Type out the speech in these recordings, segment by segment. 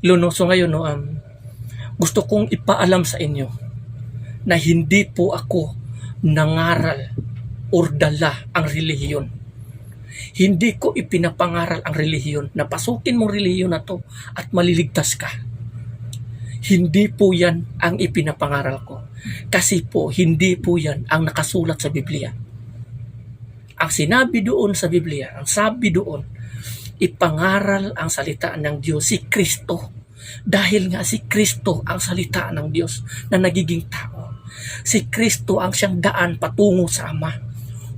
Luno, so ngayon, no, gusto kong ipaalam sa inyo na hindi po ako nangaral or dala ang relihiyon. Hindi ko ipinapangaral ang relihiyon na pasukin mong relihiyon na to at maliligtas ka. Hindi po yan ang ipinapangaral ko. Kasi po, hindi po yan ang nakasulat sa Biblia. Ang sinabi doon sa Biblia, ang sabi doon, ipangaral ang salita ng Diyos, si Kristo. Dahil nga si Kristo ang salita ng Diyos na nagiging tao. Si Kristo ang siyang daan patungo sa Ama.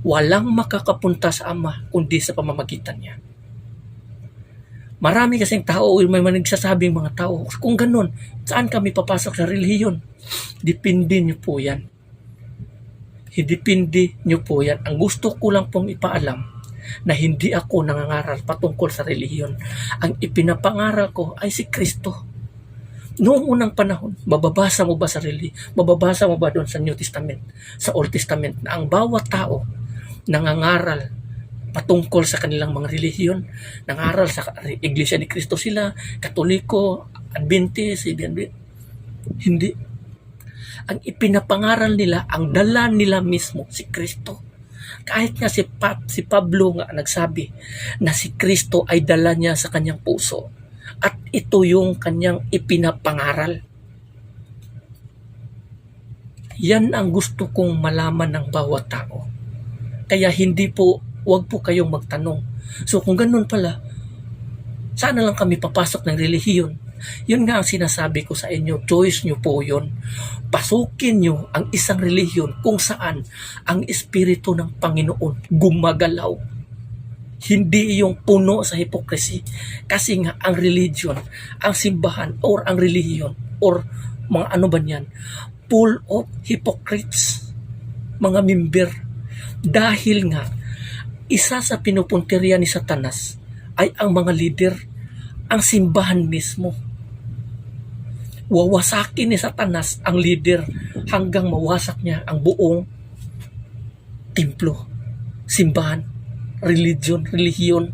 Walang makakapunta sa Ama kundi sa pamamagitan niya. Marami kasing tao, may nagsasabing mga tao, kung ganun, saan kami papasok sa relihiyon? Depende niyo po yan. Depende niyo po yan. Ang gusto ko lang pong ipaalam na hindi ako nangangaral patungkol sa relihiyon. Ang ipinapangaral ko ay si Kristo. Noong unang panahon, mababasa mo ba sa mababasa mo ba doon sa New Testament, sa Old Testament, na ang bawat tao nangangaral patungkol sa kanilang mga relihiyon, nangaral sa Iglesia ni Cristo sila, Katoliko, Adventist, hindi. Ang ipinapangaral nila, ang dala nila mismo, si Kristo. Kahit nga si Pablo nga nagsabi na si Kristo ay dala niya sa kanyang puso. At ito yung kanyang ipinapangaral. Yan ang gusto kong malaman ng bawat tao. Kaya wag po kayong magtanong. So kung ganun pala, sana lang kami papasok ng relihiyon. Yun nga ang sinasabi ko sa inyo, choice nyo po yun. Pasukin nyo ang isang relihiyon kung saan ang Espiritu ng Panginoon gumagalaw. Hindi yung puno sa hypocrisy. Kasi nga ang religion, ang simbahan, or ang relihiyon, or mga ano ba yan, full of hypocrites, mga member. Dahil nga, isa sa pinupuntirya ni Satanas ay ang mga leader, ang simbahan mismo. Wawasakin ni Satanas ang leader hanggang mawasak niya ang buong templo, simbahan, relihiyon.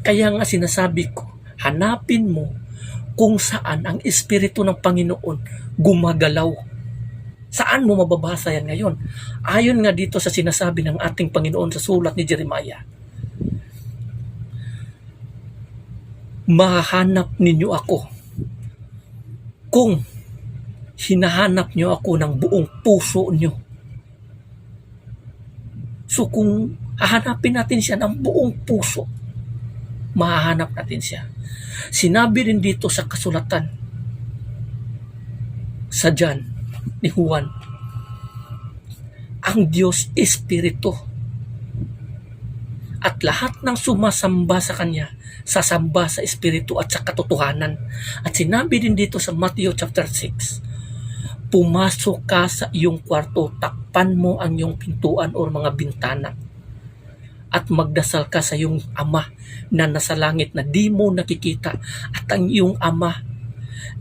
Kaya nga sinasabi ko, hanapin mo kung saan ang Espiritu ng Panginoon gumagalaw. Saan mo mababasa yan ngayon? Ayon nga dito sa sinasabi ng ating Panginoon sa sulat ni Jeremiah, mahahanap ninyo ako kung hinahanap nyo ako ng buong puso nyo. So kung hahanapin natin siya ng buong puso, mahahanap natin siya. Sinabi rin dito sa kasulatan sa John ni Juan, ang Diyos Espiritu, at lahat ng sumasamba sa Kanya sasamba sa Espiritu at sa katotohanan. At sinabi din dito sa Matthew chapter 6, pumasok ka sa iyong kwarto, takpan mo ang iyong pintuan o mga bintana, at magdasal ka sa iyong Ama na nasa langit na di mo nakikita, at ang iyong Ama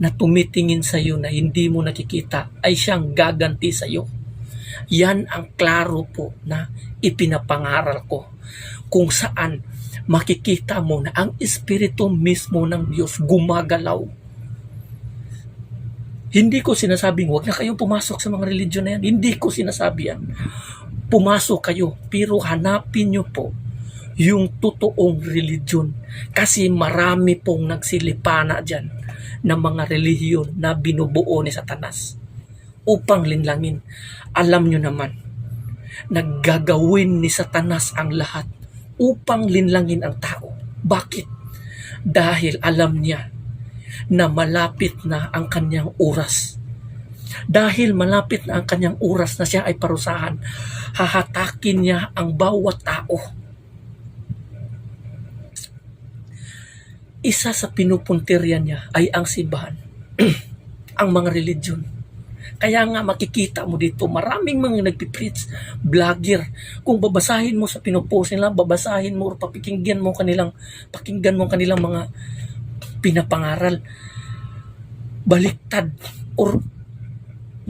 na tumitingin sa iyo na hindi mo nakikita ay siyang gaganti sa iyo. Yan ang klaro po na ipinapangaral ko, kung saan makikita mo na ang Espiritu mismo ng Diyos gumagalaw. Hindi ko sinasabing huwag na kayong pumasok sa mga religion na yan. Hindi ko sinasabi yan. Pumasok kayo, pero hanapin nyo po yung totoong religion. Kasi marami pong nagsilipana dyan ng mga relihiyon na binubuo ni Satanas upang linlangin. Alam nyo naman, naggagawin ni Satanas ang lahat upang linlangin ang tao. Bakit? Dahil alam niya na malapit na ang kanyang oras. Dahil malapit na ang kanyang oras na siya ay parusahan, hahatakin niya ang bawat tao. Isa sa pinupuntirya niya ay ang simbahan, ang mga religion. Kaya nga makikita mo dito, maraming mga nagpipreach, vlogger. Kung babasahin mo sa pinupost nila, babasahin mo o pakinggan mo kanilang mga pinapangaral, baliktad or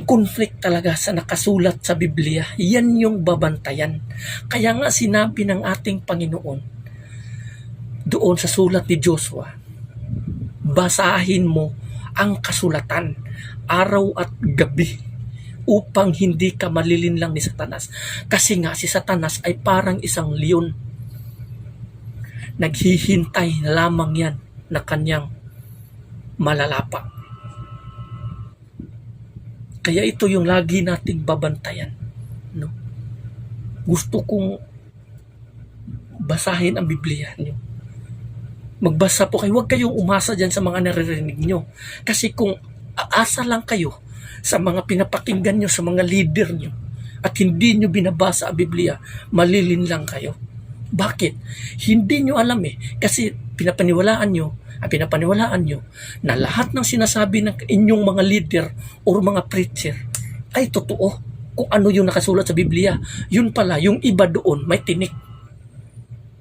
conflict talaga sa nakasulat sa Biblia. Yan yung babantayan. Kaya nga sinabi ng ating Panginoon doon sa sulat ni Joshua, basahin mo ang kasulatan araw at gabi upang hindi ka malilinlang ni Satanas. Kasi nga si Satanas ay parang isang leon. Naghihintay lamang yan na kanyang malalapa. Kaya ito yung lagi nating babantayan. No? Gusto kong basahin ang Biblia nyo. Magbasa po kayo. Huwag kayong umasa dyan sa mga naririnig nyo. Kasi kung aasa lang kayo sa mga pinapakinggan nyo, sa mga leader nyo, at hindi nyo binabasa ang Biblia, malilin lang kayo. Bakit? Hindi nyo alam Kasi pinapaniwalaan nyo na lahat ng sinasabi ng inyong mga leader o mga preacher ay totoo. Kung ano yung nakasulat sa Biblia, yun pala, yung iba doon may tinik.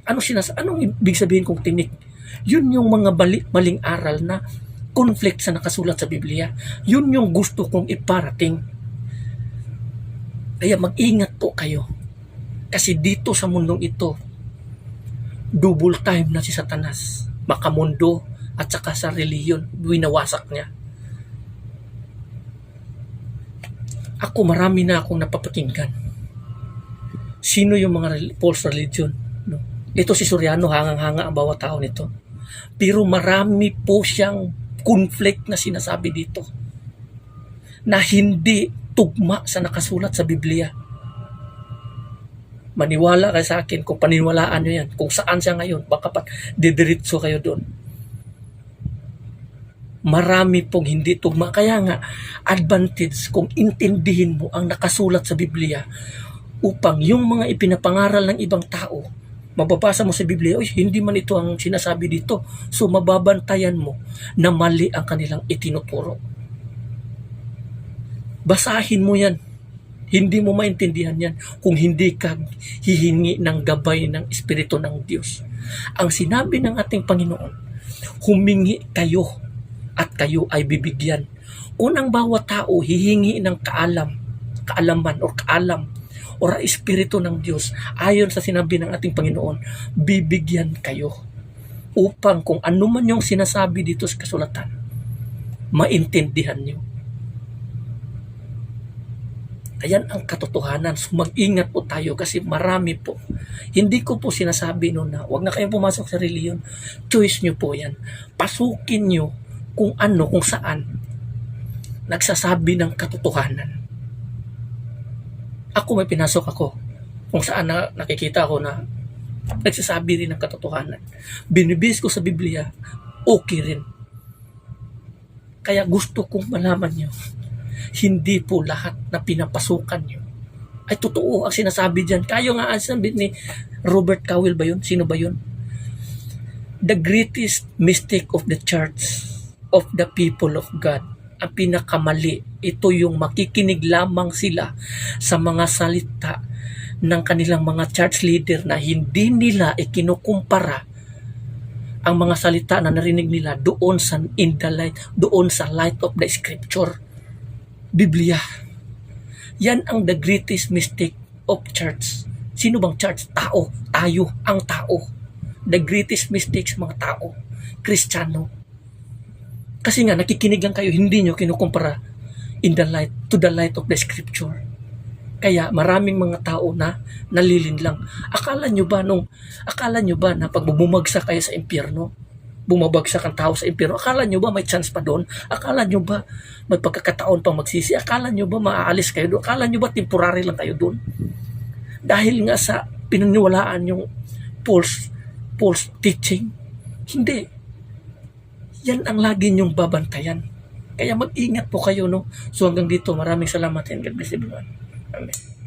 Anong ibig sabihin kong tinik? Yun yung mga maling aral na conflict sa nakasulat sa Biblia. Yun yung gusto kong iparating. Kaya mag-ingat po kayo. Kasi dito sa mundong ito, double time na si Satanas. Makamundo at saka sa reliyon, winawasak niya. Ako, marami na akong napapakinggan. Sino yung mga false religion? No? Ito si Soriano, hangang-hanga ang bawat tao nito. Pero marami po siyang conflict na sinasabi dito na hindi tugma sa nakasulat sa Biblia. Maniwala kayo sa akin kung paniniwalaan nyo yan. Kung saan siya ngayon, baka pa didiritso kayo doon. Marami pong hindi tugma. Kaya nga, advantage kung intindihin mo ang nakasulat sa Biblia upang yung mga ipinapangaral ng ibang tao, mababasa mo sa Biblia, hindi man ito ang sinasabi dito. So, mababantayan mo na mali ang kanilang itinuturo. Basahin mo yan. Hindi mo maintindihan yan kung hindi ka hihingi ng gabay ng Espiritu ng Diyos. Ang sinabi ng ating Panginoon, humingi kayo at kayo ay bibigyan. Kung ang bawat tao hihingi ng kaalaman o kaalam o Espiritu ng Diyos, ayon sa sinabi ng ating Panginoon, bibigyan kayo upang kung ano man yung sinasabi dito sa kasulatan, maintindihan nyo. Ayan ang katotohanan. So mag-ingat po tayo kasi marami po. Hindi ko po sinasabi na huwag na kayong pumasok sa reliyon. Choice nyo po yan. Pasukin nyo kung saan nagsasabi ng katotohanan. Ako may pinasok ako kung saan nakikita ko na nagsasabi rin ng katotohanan. Binibis ko sa Biblia, okay rin. Kaya gusto kong malaman nyo, hindi po lahat na pinapasukan nyo ay totoo ang sinasabi dyan. Kayo nga ang sabi ni Robert Cowell ba yun? Sino ba yun? The greatest mistake of the church, of the people of God, ang pinakamali, ito yung makikinig lamang sila sa mga salita ng kanilang mga church leader na hindi nila ikinukumpara ang mga salita na narinig nila doon sa light of the scripture. Biblia. Yan ang the greatest mistake of church. Sino bang church? Tao. Tayo. Ang tao. The greatest mistake sa mga tao. Kristiyano. Kasi nga, nakikinig lang kayo, hindi nyo kinukumpara to the light of the scripture. Kaya maraming mga tao na nalilin lang. Akala nyo ba na pag bumagsak kayo sa impyerno, bumabagsak ang tao sa impyerno, akala nyo ba may chance pa doon? Akala nyo ba may pagkakataon pang magsisi? Akala nyo ba maaalis kayo doon? Akala nyo ba temporary lang kayo doon? Dahil nga sa pinaniwalaan yung false teaching? Hindi. Yan ang lagi nyong babantayan. Kaya mag-ingat po kayo, no? So hanggang dito, maraming salamat and God bless everyone. Amen.